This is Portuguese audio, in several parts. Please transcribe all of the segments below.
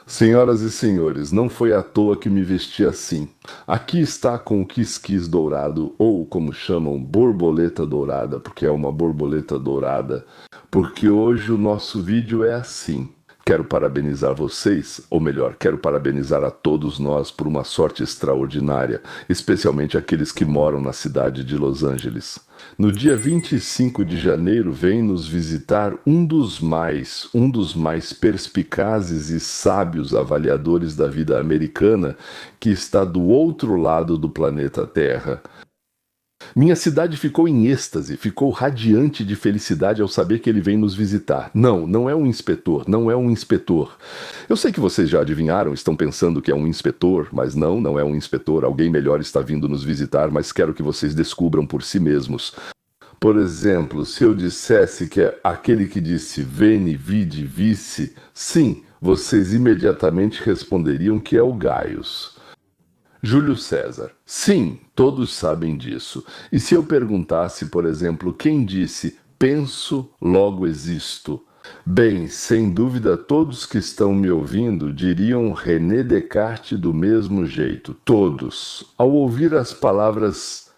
Senhoras e senhores, não foi à toa que me vesti assim. Aqui está com o quis-quis dourado, ou como chamam, borboleta dourada, porque é uma borboleta dourada. Porque hoje o nosso vídeo é assim. Quero parabenizar vocês, ou melhor, quero parabenizar a todos nós por uma sorte extraordinária, especialmente aqueles que moram na cidade de Los Angeles. No dia 25 de janeiro vem nos visitar um dos mais perspicazes e sábios avaliadores da vida americana que está do outro lado do planeta Terra. Minha cidade ficou em êxtase, ficou radiante de felicidade ao saber que ele vem nos visitar. Não, não é um inspetor, não é um inspetor. Eu sei que vocês já adivinharam, estão pensando que é um inspetor, mas não, não é um inspetor. Alguém melhor está vindo nos visitar, mas quero que vocês descubram por si mesmos. Por exemplo, se eu dissesse que é aquele que disse veni, vidi, vici, sim, vocês imediatamente responderiam que é o Gaius. Júlio César. Sim, todos sabem disso. E se eu perguntasse, por exemplo, quem disse penso, logo existo? Bem, sem dúvida todos que estão me ouvindo diriam René Descartes do mesmo jeito. Todos. Ao ouvir as palavras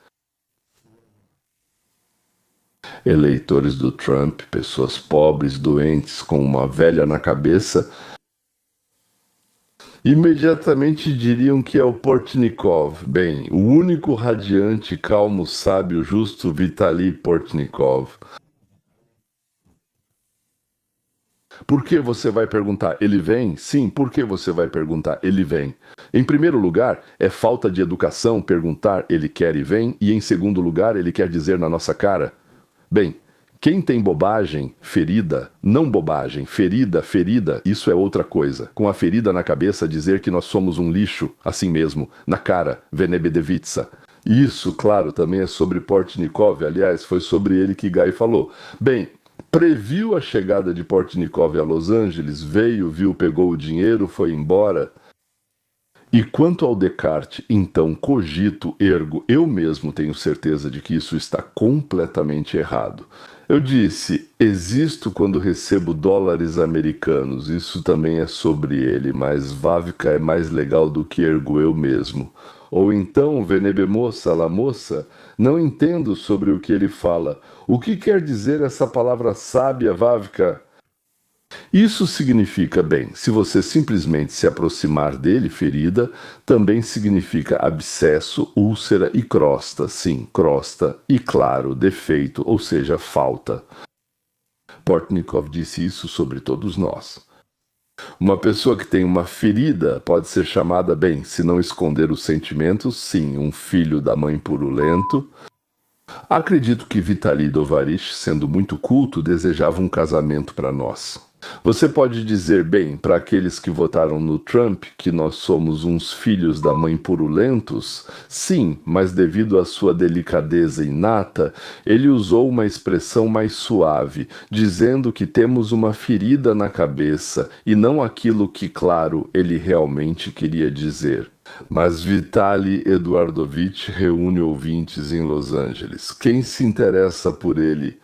eleitores do Trump, pessoas pobres, doentes, com uma velha na cabeça, imediatamente diriam que é o Portnikov. Bem, o único radiante, calmo, sábio, justo Vitali Portnikov. Por que você vai perguntar, ele vem? Sim, por que você vai perguntar, ele vem? Em primeiro lugar, é falta de educação perguntar, ele quer e vem, e em segundo lugar, ele quer dizer na nossa cara. Bem, quem tem bobagem, ferida, não bobagem, ferida, ferida, isso é outra coisa. Com a ferida na cabeça dizer que nós somos um lixo, assim mesmo, na cara, Venebedevitsa. Isso, claro, também é sobre Portnikov, aliás, foi sobre ele que Guy falou. Bem, previu a chegada de Portnikov a Los Angeles, veio, viu, pegou o dinheiro, foi embora. E quanto ao Descartes, então, cogito, ergo, eu mesmo tenho certeza de que isso está completamente errado. Eu disse, existo quando recebo dólares americanos, isso também é sobre ele, mas Vávika é mais legal do que ergo eu mesmo. Ou então, Venebemoça, la moça, não entendo sobre o que ele fala. O que quer dizer essa palavra sábia, Vávika? Isso significa, bem, se você simplesmente se aproximar dele, ferida, também significa abscesso, úlcera e crosta, sim, crosta, e claro, defeito, ou seja, falta. Portnikov disse isso sobre todos nós. Uma pessoa que tem uma ferida pode ser chamada, bem, se não esconder os sentimentos, sim, um filho da mãe purulento. Acredito que Vitali Dovarish, sendo muito culto, desejava um casamento para nós. Você pode dizer, bem, para aqueles que votaram no Trump, que nós somos uns filhos da mãe purulentos? Sim, mas devido à sua delicadeza inata, ele usou uma expressão mais suave, dizendo que temos uma ferida na cabeça e não aquilo que, claro, ele realmente queria dizer. Mas Vitali Eduardovich reúne ouvintes em Los Angeles. Quem se interessa por ele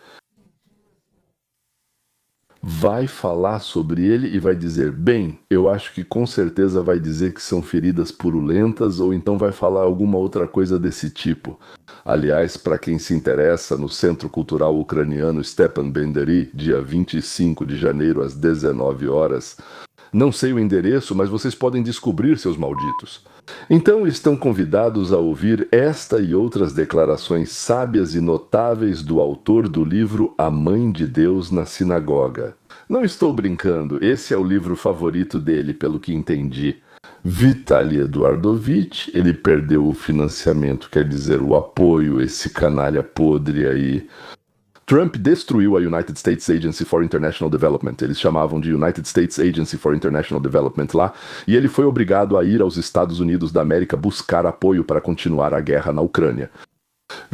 vai falar sobre ele e vai dizer, bem, eu acho que com certeza vai dizer que são feridas purulentas ou então vai falar alguma outra coisa desse tipo. Aliás, para quem se interessa, no Centro Cultural Ucraniano Stepan Banderi, dia 25 de janeiro às 19 horas, não sei o endereço, mas vocês podem descobrir, seus malditos. Então estão convidados a ouvir esta e outras declarações sábias e notáveis do autor do livro A Mãe de Deus na Sinagoga. Não estou brincando, esse é o livro favorito dele, pelo que entendi. Vitali Eduardovich, ele perdeu o financiamento, quer dizer, o apoio, esse canalha podre aí. Trump destruiu a United States Agency for International Development, eles chamavam de United States Agency for International Development lá, e ele foi obrigado a ir aos Estados Unidos da América buscar apoio para continuar a guerra na Ucrânia.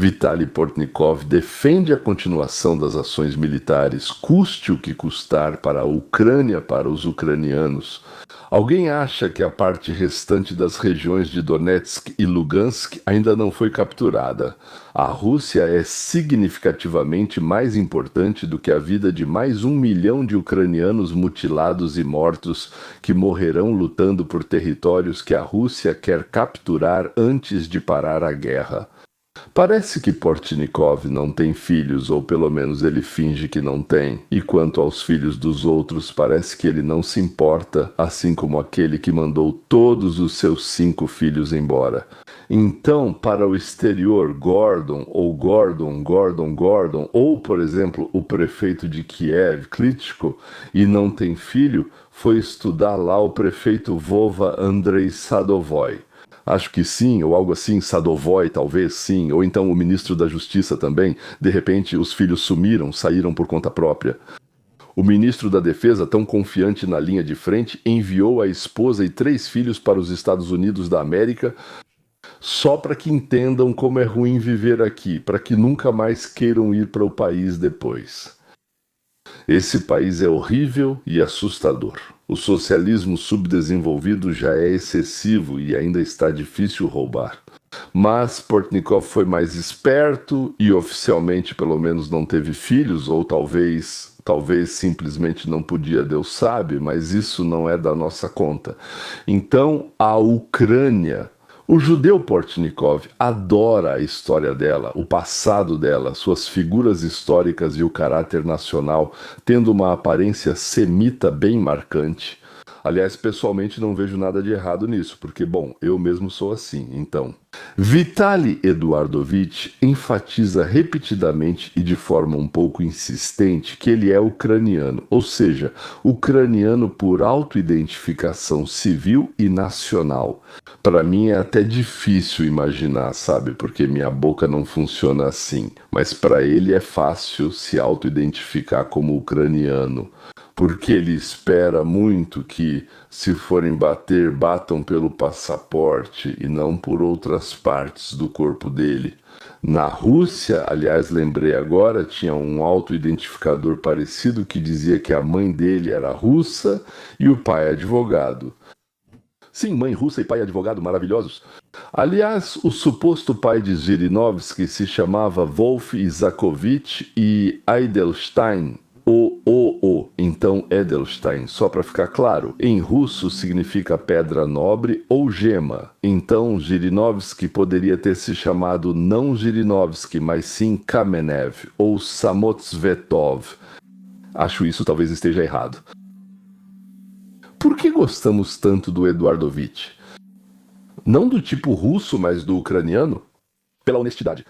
Vitaly Portnikov defende a continuação das ações militares, custe o que custar, para a Ucrânia, para os ucranianos. Alguém acha que a parte restante das regiões de Donetsk e Lugansk ainda não foi capturada. A Rússia é significativamente mais importante do que a vida de mais 1 milhão de ucranianos mutilados e mortos que morrerão lutando por territórios que a Rússia quer capturar antes de parar a guerra. Parece que Portnikov não tem filhos, ou pelo menos ele finge que não tem. E quanto aos filhos dos outros, parece que ele não se importa, assim como aquele que mandou todos os seus 5 filhos embora. Então, para o exterior, Gordon, ou, por exemplo, o prefeito de Kiev, Klitschko, e não tem filho, foi estudar lá o prefeito Vova Andrei Sadovoy. Acho que sim, ou algo assim, Sadovoy talvez sim, ou então o ministro da Justiça também. De repente os filhos sumiram, saíram por conta própria. O ministro da Defesa, tão confiante na linha de frente, enviou a esposa e 3 filhos para os Estados Unidos da América só para que entendam como é ruim viver aqui, para que nunca mais queiram ir para o país depois. Esse país é horrível e assustador. O socialismo subdesenvolvido já é excessivo e ainda está difícil roubar. Mas Portnikov foi mais esperto e oficialmente pelo menos não teve filhos, ou talvez simplesmente não podia, Deus sabe, mas isso não é da nossa conta. Então a Ucrânia... O judeu Portnikov adora a história dela, o passado dela, suas figuras históricas e o caráter nacional, tendo uma aparência semita bem marcante. Aliás, pessoalmente não vejo nada de errado nisso, porque, bom, eu mesmo sou assim, então. Vitaly Eduardovich enfatiza repetidamente e de forma um pouco insistente que ele é ucraniano, ou seja, ucraniano por autoidentificação civil e nacional. Para mim é até difícil imaginar, sabe, porque minha boca não funciona assim, mas para ele é fácil se autoidentificar como ucraniano. Porque ele espera muito que, se forem bater, batam pelo passaporte e não por outras partes do corpo dele. Na Rússia, aliás, lembrei agora, tinha um autoidentificador parecido que dizia que a mãe dele era russa e o pai advogado. Sim, mãe russa e pai advogado maravilhosos. Aliás, o suposto pai de Zhirinovsky se chamava Wolf Isakovich e Edelstein. Então Edelstein, só para ficar claro, em russo significa pedra nobre ou gema. Então Zhirinovsky poderia ter se chamado não Zhirinovsky, mas sim Kamenev ou Samotsvetov. Acho isso talvez esteja errado. Por que gostamos tanto do Eduardovich? Não do tipo russo, mas do ucraniano? Pela honestidade.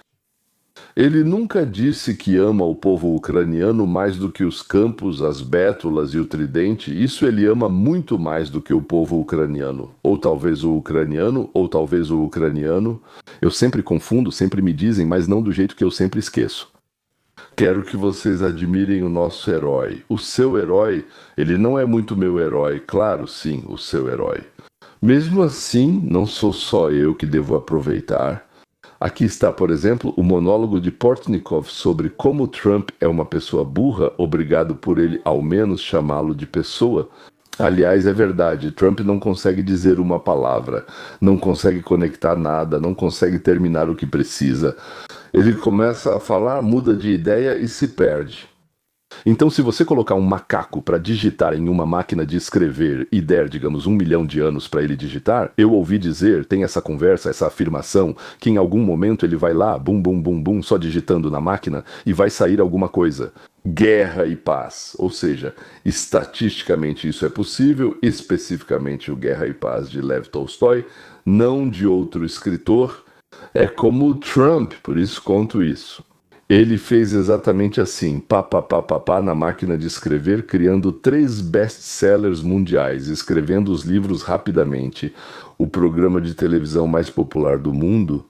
Ele nunca disse que ama o povo ucraniano mais do que os campos, as bétulas e o tridente. Isso ele ama muito mais do que o povo ucraniano. Ou talvez o ucraniano, ou talvez o ucraniano. Eu sempre confundo, sempre me dizem, mas não do jeito que eu sempre esqueço. Quero que vocês admirem o nosso herói. O seu herói, ele não é muito meu herói, claro, sim, o seu herói. Mesmo assim, não sou só eu que devo aproveitar. Aqui está, por exemplo, o monólogo de Portnikov sobre como Trump é uma pessoa burra, obrigado por ele ao menos chamá-lo de pessoa. Aliás, é verdade, Trump não consegue dizer uma palavra, não consegue conectar nada, não consegue terminar o que precisa. Ele começa a falar, muda de ideia e se perde. Então, se você colocar um macaco para digitar em uma máquina de escrever e der, digamos, 1 milhão de anos para ele digitar, eu ouvi dizer, tem essa conversa, essa afirmação, que em algum momento ele vai lá, bum, bum, bum, bum, só digitando na máquina, e vai sair alguma coisa. Guerra e paz. Ou seja, estatisticamente isso é possível, especificamente o Guerra e Paz de Lev Tolstói, não de outro escritor. É como o Trump, por isso conto isso. Ele fez exatamente assim, pá, pá, pá, pá, pá, na máquina de escrever, criando 3 best-sellers mundiais, escrevendo os livros rapidamente. O programa de televisão mais popular do mundo.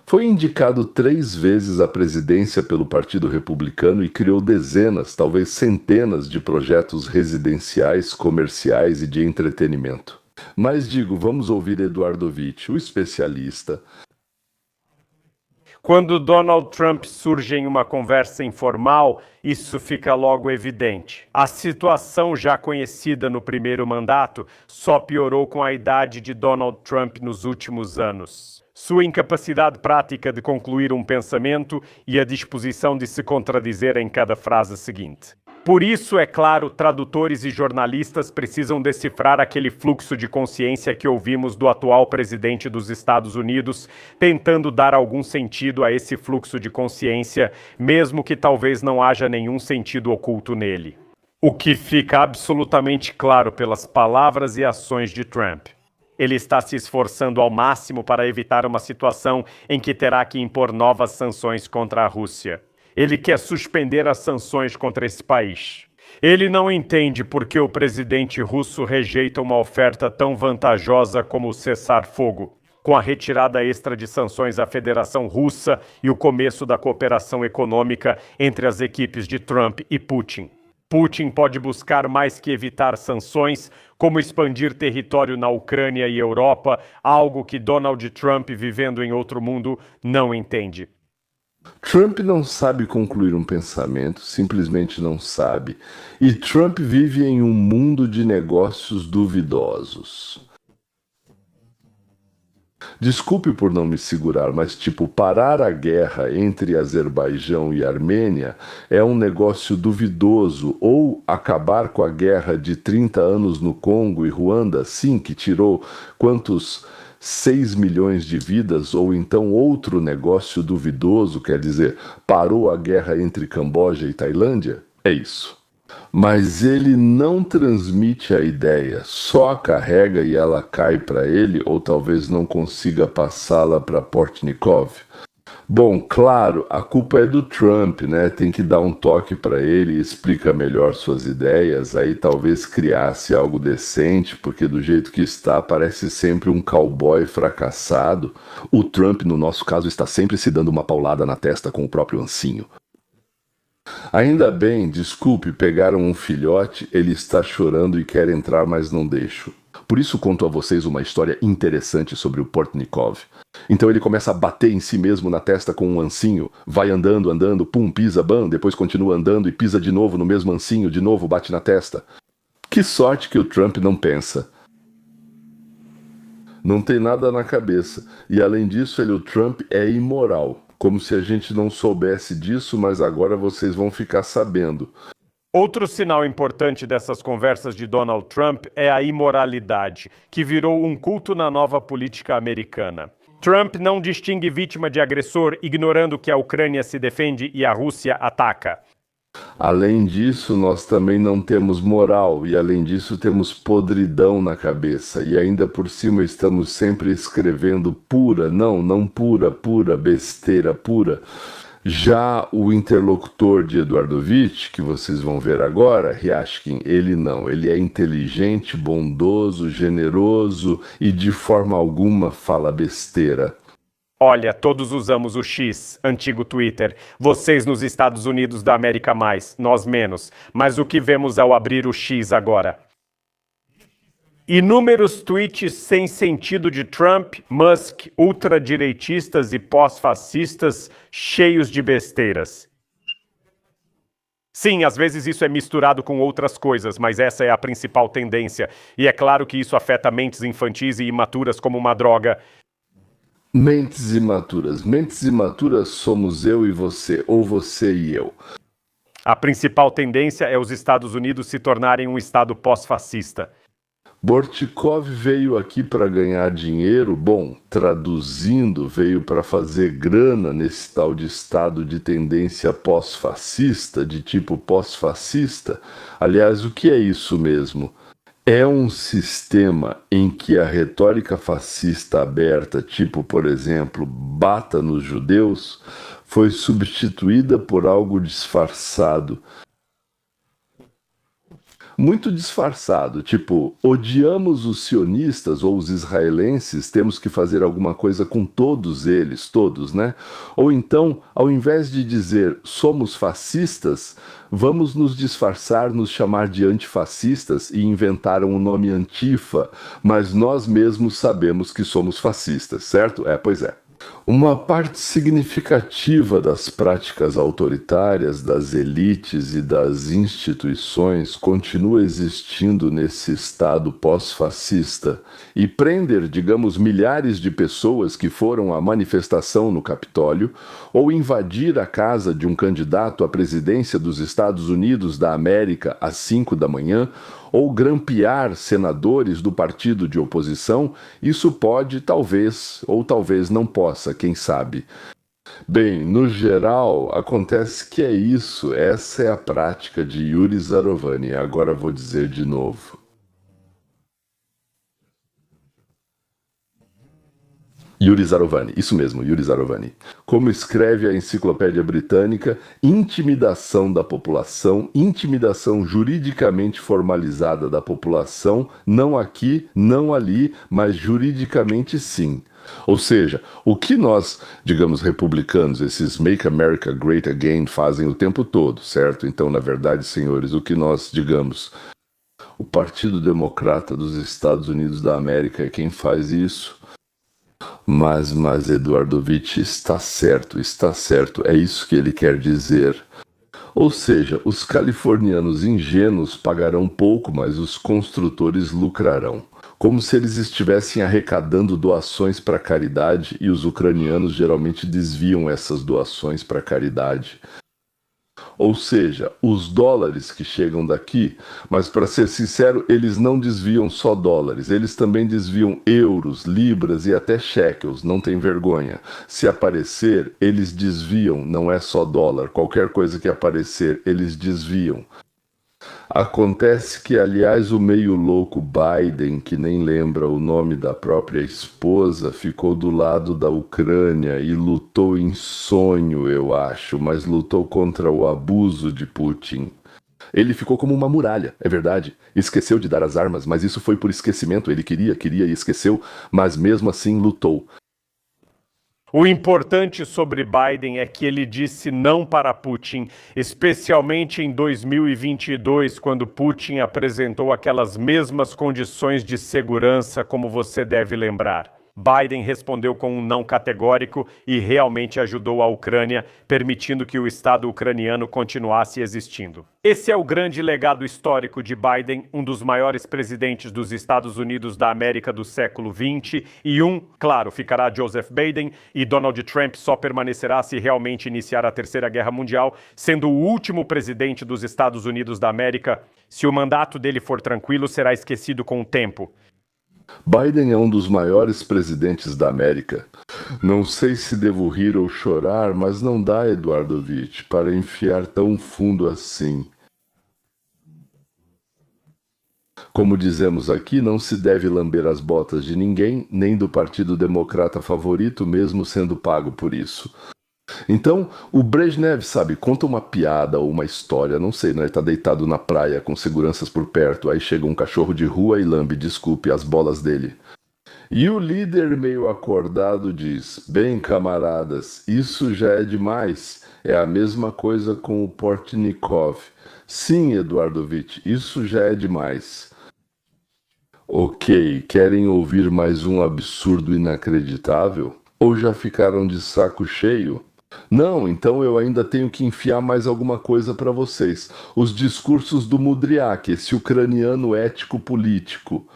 Foi indicado 3 vezes à presidência pelo Partido Republicano e criou dezenas, talvez centenas de projetos residenciais, comerciais e de entretenimento. Mas digo, vamos ouvir Eduardovich, o especialista. Quando Donald Trump surge em uma conversa informal, isso fica logo evidente. A situação já conhecida no primeiro mandato só piorou com a idade de Donald Trump nos últimos anos. Sua incapacidade prática de concluir um pensamento e a disposição de se contradizer em cada frase seguinte. Por isso, é claro, tradutores e jornalistas precisam decifrar aquele fluxo de consciência que ouvimos do atual presidente dos Estados Unidos, tentando dar algum sentido a esse fluxo de consciência, mesmo que talvez não haja nenhum sentido oculto nele. O que fica absolutamente claro pelas palavras e ações de Trump. Ele está se esforçando ao máximo para evitar uma situação em que terá que impor novas sanções contra a Rússia. Ele quer suspender as sanções contra esse país. Ele não entende por que o presidente russo rejeita uma oferta tão vantajosa como o cessar-fogo, com a retirada extra de sanções à Federação Russa e o começo da cooperação econômica entre as equipes de Trump e Putin. Putin pode buscar mais que evitar sanções, como expandir território na Ucrânia e Europa, algo que Donald Trump, vivendo em outro mundo, não entende. Trump não sabe concluir um pensamento, simplesmente não sabe. E Trump vive em um mundo de negócios duvidosos. Desculpe por não me segurar, mas parar a guerra entre Azerbaijão e Armênia é um negócio duvidoso, ou acabar com a guerra de 30 anos no Congo e Ruanda, sim, que tirou quantos 6 milhões de vidas, ou então outro negócio duvidoso, quer dizer, parou a guerra entre Camboja e Tailândia? É isso. Mas ele não transmite a ideia, só a carrega e ela cai para ele, ou talvez não consiga passá-la para Portnikov. Bom, claro, a culpa é do Trump, né? Tem que dar um toque para ele e explica melhor suas ideias, aí talvez criasse algo decente, porque do jeito que está, parece sempre um cowboy fracassado. O Trump, no nosso caso, está sempre se dando uma paulada na testa com o próprio ancinho. Ainda bem, desculpe, pegaram um filhote, ele está chorando e quer entrar, mas não deixo. Por isso conto a vocês uma história interessante sobre o Portnikov. Então ele começa a bater em si mesmo na testa com um ancinho, vai andando, andando, pum, pisa, bam, depois continua andando e pisa de novo no mesmo ancinho, de novo bate na testa. Que sorte que o Trump não pensa. Não tem nada na cabeça. E além disso, o Trump é imoral. Como se a gente não soubesse disso, mas agora vocês vão ficar sabendo. Outro sinal importante dessas conversas de Donald Trump é a imoralidade, que virou um culto na nova política americana. Trump não distingue vítima de agressor, ignorando que a Ucrânia se defende e a Rússia ataca. Além disso, nós também não temos moral, e além disso temos podridão na cabeça, e ainda por cima estamos sempre escrevendo pura, não pura, besteira pura. Já o interlocutor de Eduardovich, que vocês vão ver agora, Ryashkin, ele não. Ele é inteligente, bondoso, generoso e de forma alguma fala besteira. Olha, todos usamos o X, antigo Twitter. Vocês nos Estados Unidos da América mais, nós menos. Mas o que vemos ao abrir o X agora? Inúmeros tweets sem sentido de Trump, Musk, ultradireitistas e pós-fascistas cheios de besteiras. Sim, às vezes isso é misturado com outras coisas, mas essa é a principal tendência. E é claro que isso afeta mentes infantis e imaturas como uma droga. Mentes imaturas. Mentes imaturas somos eu e você, ou você e eu. A principal tendência é os Estados Unidos se tornarem um estado pós-fascista. Bortikov veio aqui para ganhar dinheiro, bom, traduzindo, veio para fazer grana nesse tal de estado de tendência pós-fascista, de tipo pós-fascista. Aliás, o que é isso mesmo? É um sistema em que a retórica fascista aberta, tipo, por exemplo, bata nos judeus, foi substituída por algo disfarçado. Muito disfarçado, tipo, odiamos os sionistas ou os israelenses, temos que fazer alguma coisa com todos eles, todos, né? Ou então, ao invés de dizer somos fascistas, vamos nos disfarçar, nos chamar de antifascistas e inventaram um nome Antifa, mas nós mesmos sabemos que somos fascistas, certo? Pois é. Uma parte significativa das práticas autoritárias das elites e das instituições continua existindo nesse Estado pós-fascista, e prender, digamos, milhares de pessoas que foram à manifestação no Capitólio ou invadir a casa de um candidato à presidência dos Estados Unidos da América às 5 da manhã ou grampear senadores do partido de oposição, isso pode, talvez, ou talvez não possa, quem sabe. Bem, no geral, acontece que é isso, essa é a prática de Yuri Zarovani. Agora vou dizer de novo. Yuri Zarovani, isso mesmo, Yuri Zarovani. Como escreve a Enciclopédia Britânica, intimidação da população, intimidação juridicamente formalizada da população, não aqui, não ali, mas juridicamente sim. Ou seja, o que nós, digamos, republicanos, esses Make America Great Again, fazem o tempo todo, certo? Então, na verdade, senhores, o que nós, digamos, o Partido Democrata dos Estados Unidos da América é quem faz isso. Mas Eduardovich está certo, é isso que ele quer dizer. Ou seja, os californianos ingênuos pagarão pouco, mas os construtores lucrarão. Como se eles estivessem arrecadando doações para caridade e os ucranianos geralmente desviam essas doações para caridade. Ou seja, os dólares que chegam daqui, mas para ser sincero, eles não desviam só dólares, eles também desviam euros, libras e até shekels, não tem vergonha. Se aparecer, eles desviam, não é só dólar, qualquer coisa que aparecer, eles desviam. Acontece que, aliás, o meio louco Biden, que nem lembra o nome da própria esposa, ficou do lado da Ucrânia e lutou em sonho, eu acho, mas lutou contra o abuso de Putin. Ele ficou como uma muralha, é verdade. Esqueceu de dar as armas, mas isso foi por esquecimento. Ele queria e esqueceu, mas mesmo assim lutou. O importante sobre Biden é que ele disse não para Putin, especialmente em 2022, quando Putin apresentou aquelas mesmas condições de segurança, como você deve lembrar. Biden respondeu com um não categórico e realmente ajudou a Ucrânia, permitindo que o Estado ucraniano continuasse existindo. Esse é o grande legado histórico de Biden, um dos maiores presidentes dos Estados Unidos da América do século XX, e claro, ficará Joseph Biden, e Donald Trump só permanecerá se realmente iniciar a Terceira Guerra Mundial, sendo o último presidente dos Estados Unidos da América. Se o mandato dele for tranquilo, será esquecido com o tempo. Biden é um dos maiores presidentes da América. Não sei se devo rir ou chorar, mas não dá, Eduardovich, para enfiar tão fundo assim. Como dizemos aqui, não se deve lamber as botas de ninguém, nem do Partido Democrata favorito, mesmo sendo pago por isso. Então, o Brezhnev, sabe, conta uma piada ou uma história, não sei, né? Ele tá deitado na praia com seguranças por perto, aí chega um cachorro de rua e lambe, desculpe, as bolas dele. E o líder meio acordado diz, bem, camaradas, isso já é demais. É a mesma coisa com o Portnikov. Sim, Eduardovich, isso já é demais. Ok, querem ouvir mais um absurdo inacreditável? Ou já ficaram de saco cheio? Não, então eu ainda tenho que enfiar mais alguma coisa para vocês. Os discursos do Mudriak, esse ucraniano ético-político.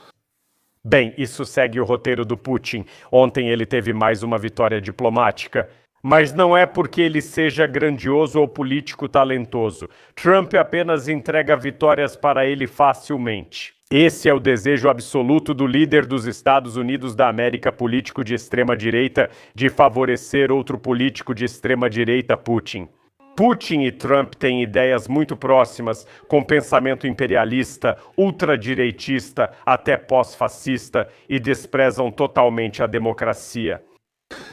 Bem, isso segue o roteiro do Putin. Ontem ele teve mais uma vitória diplomática. Mas não é porque ele seja grandioso ou político talentoso. Trump apenas entrega vitórias para ele facilmente. Esse é o desejo absoluto do líder dos Estados Unidos da América, político de extrema-direita, de favorecer outro político de extrema-direita, Putin. Putin e Trump têm ideias muito próximas, com pensamento imperialista, ultradireitista, até pós-fascista, e desprezam totalmente a democracia.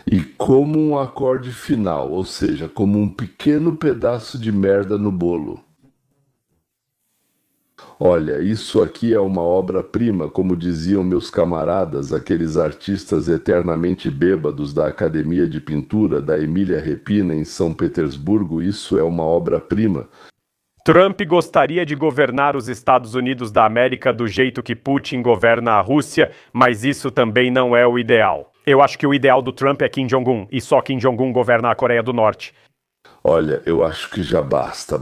E como um acorde final, ou seja, como um pequeno pedaço de merda no bolo. Olha, isso aqui é uma obra-prima, como diziam meus camaradas, aqueles artistas eternamente bêbados da Academia de Pintura da Emília Repina em São Petersburgo, isso é uma obra-prima. Trump gostaria de governar os Estados Unidos da América do jeito que Putin governa a Rússia, mas isso também não é o ideal. Eu acho que o ideal do Trump é Kim Jong-un, e só Kim Jong-un governa a Coreia do Norte. Olha, eu acho que já basta.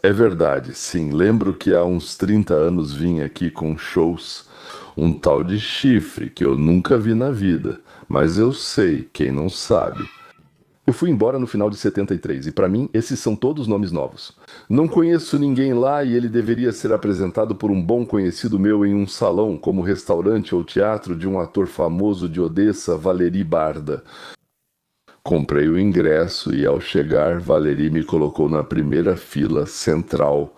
É verdade, sim. Lembro que há uns 30 anos vim aqui com shows, um tal de chifre que eu nunca vi na vida, mas eu sei, quem não sabe. Eu fui embora no final de 73 e para mim esses são todos nomes novos. Não conheço ninguém lá e ele deveria ser apresentado por um bom conhecido meu em um salão, como restaurante ou teatro de um ator famoso de Odessa, Valery Barda. Comprei o ingresso e ao chegar, Valery me colocou na primeira fila central.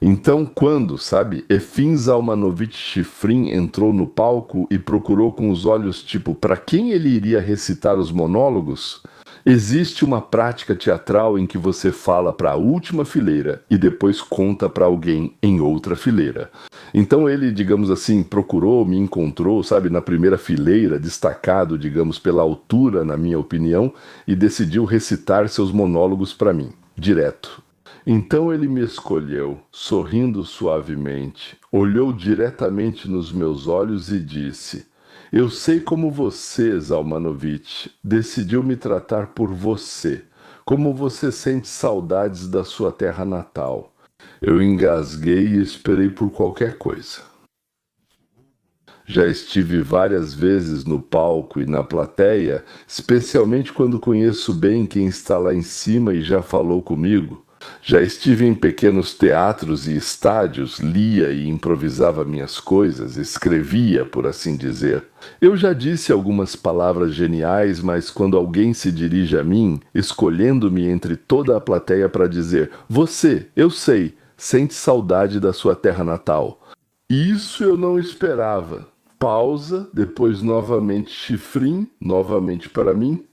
Então, quando, sabe, Efim Zalmanovich Shifrin entrou no palco e procurou com os olhos tipo, para quem ele iria recitar os monólogos? Existe uma prática teatral em que você fala para a última fileira e depois conta para alguém em outra fileira. Então ele, digamos assim, procurou, me encontrou, sabe, na primeira fileira, destacado, digamos, pela altura, na minha opinião, e decidiu recitar seus monólogos para mim, direto. Então ele me escolheu, sorrindo suavemente, olhou diretamente nos meus olhos e disse: eu sei como você, Zalmanovich, decidiu me tratar por você, como você sente saudades da sua terra natal. Eu engasguei e esperei por qualquer coisa. Já estive várias vezes no palco e na plateia, especialmente quando conheço bem quem está lá em cima e já falou comigo. Já estive em pequenos teatros e estádios, lia e improvisava minhas coisas, escrevia, por assim dizer. Eu já disse algumas palavras geniais, mas quando alguém se dirige a mim, escolhendo-me entre toda a plateia para dizer: você, eu sei, sente saudade da sua terra natal. Isso eu não esperava. Pausa, depois novamente Shifrin, novamente para mim.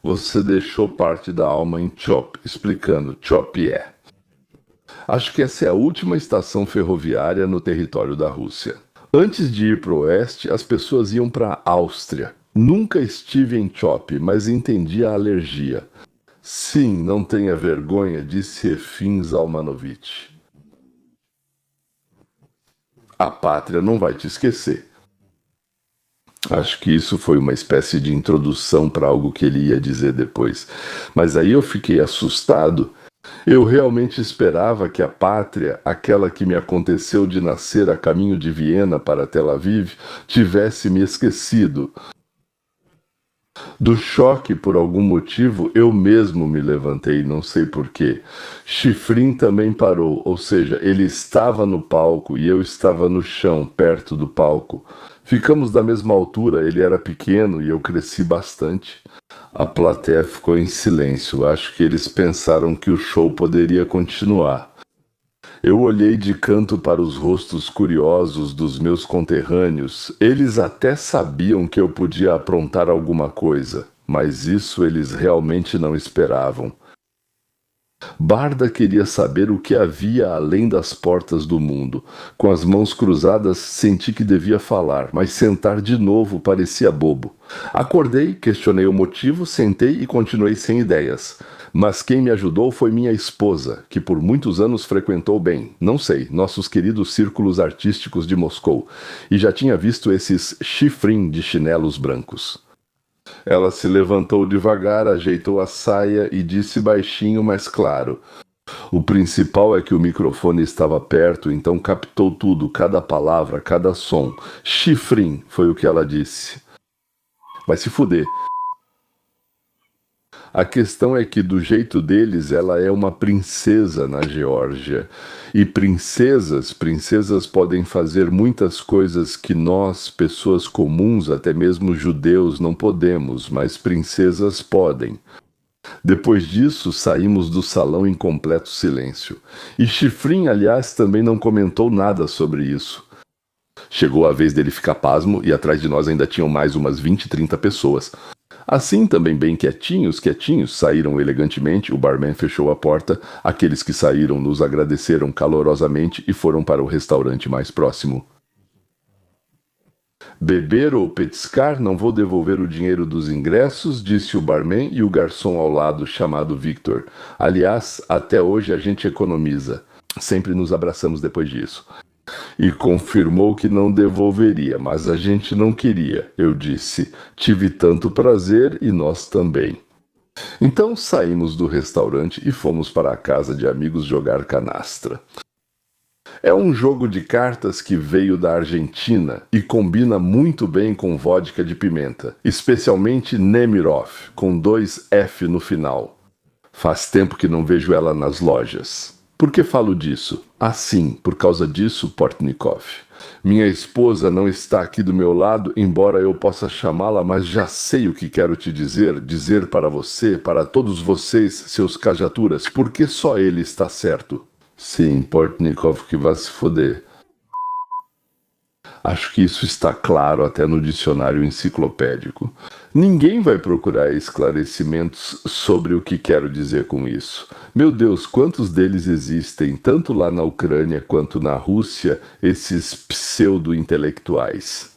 Você deixou parte da alma em Chop, explicando, Chop é. Acho que essa é a última estação ferroviária no território da Rússia. Antes de ir para o oeste, as pessoas iam para a Áustria. Nunca estive em Chop, mas entendi a alergia. Sim, não tenha vergonha, disse Efim Zalmanovich. A pátria não vai te esquecer. Acho que isso foi uma espécie de introdução para algo que ele ia dizer depois. Mas aí eu fiquei assustado. Eu realmente esperava que a pátria, aquela que me aconteceu de nascer a caminho de Viena para Tel Aviv, tivesse me esquecido. Do choque, por algum motivo, eu mesmo me levantei, não sei porquê. Shifrin também parou, ou seja, ele estava no palco e eu estava no chão, perto do palco. Ficamos da mesma altura, ele era pequeno e eu cresci bastante. A plateia ficou em silêncio, acho que eles pensaram que o show poderia continuar. Eu olhei de canto para os rostos curiosos dos meus conterrâneos. Eles até sabiam que eu podia aprontar alguma coisa, mas isso eles realmente não esperavam. Barda queria saber o que havia além das portas do mundo. Com as mãos cruzadas, senti que devia falar, mas sentar de novo parecia bobo. Acordei, questionei o motivo, sentei e continuei sem ideias. Mas quem me ajudou foi minha esposa, que por muitos anos frequentou bem, não sei, nossos queridos círculos artísticos de Moscou, e já tinha visto esses Shifrin de chinelos brancos. Ela se levantou devagar, ajeitou a saia e disse baixinho, mas claro. O principal é que o microfone estava perto, então captou tudo, cada palavra, cada som. Shifrin, foi o que ela disse. Vai se fuder. A questão é que, do jeito deles, ela é uma princesa na Geórgia. E princesas podem fazer muitas coisas que nós, pessoas comuns, até mesmo judeus, não podemos, mas princesas podem. Depois disso, saímos do salão em completo silêncio. E Shifrin, aliás, também não comentou nada sobre isso. Chegou a vez dele ficar pasmo e atrás de nós ainda tinham mais umas 20, 30 pessoas. Assim, também bem quietinhos, saíram elegantemente, o barman fechou a porta, aqueles que saíram nos agradeceram calorosamente e foram para o restaurante mais próximo. Beber ou petiscar, não vou devolver o dinheiro dos ingressos, disse o barman e o garçom ao lado, chamado Victor. Aliás, até hoje a gente economiza. Sempre nos abraçamos depois disso. e confirmou que não devolveria, mas a gente não queria. Eu disse: tive tanto prazer e nós também. Então saímos do restaurante e fomos para a casa de amigos jogar canastra. É um jogo de cartas que veio da Argentina e combina muito bem com vodka de pimenta, especialmente Nemirov, com 2 F no final. Faz tempo que não vejo ela nas lojas. Por que falo disso? Ah, sim, por causa disso, Portnikov. Minha esposa não está aqui do meu lado, embora eu possa chamá-la, mas já sei o que quero te dizer para você, para todos vocês, seus cajaturas, porque só ele está certo. Sim, Portnikov, que vai se foder. Acho que isso está claro até no dicionário enciclopédico. Ninguém vai procurar esclarecimentos sobre o que quero dizer com isso. Meu Deus, quantos deles existem, tanto lá na Ucrânia quanto na Rússia, esses pseudo-intelectuais?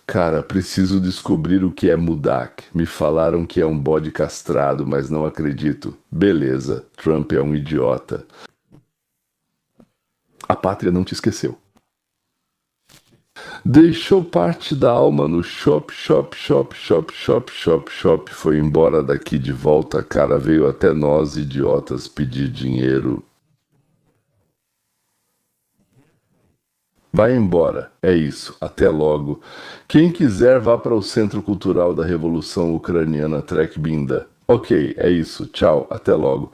Cara, preciso descobrir o que é Mudak. Me falaram que é um bode castrado, mas não acredito. Beleza, Trump é um idiota. A pátria não te esqueceu. Deixou parte da alma no shop. Foi embora daqui de volta, cara. Veio até nós, idiotas, pedir dinheiro. Vai embora. É isso. Até logo. Quem quiser, vá para o Centro Cultural da Revolução Ucraniana Trekbinda. Ok, é isso. Tchau. Até logo.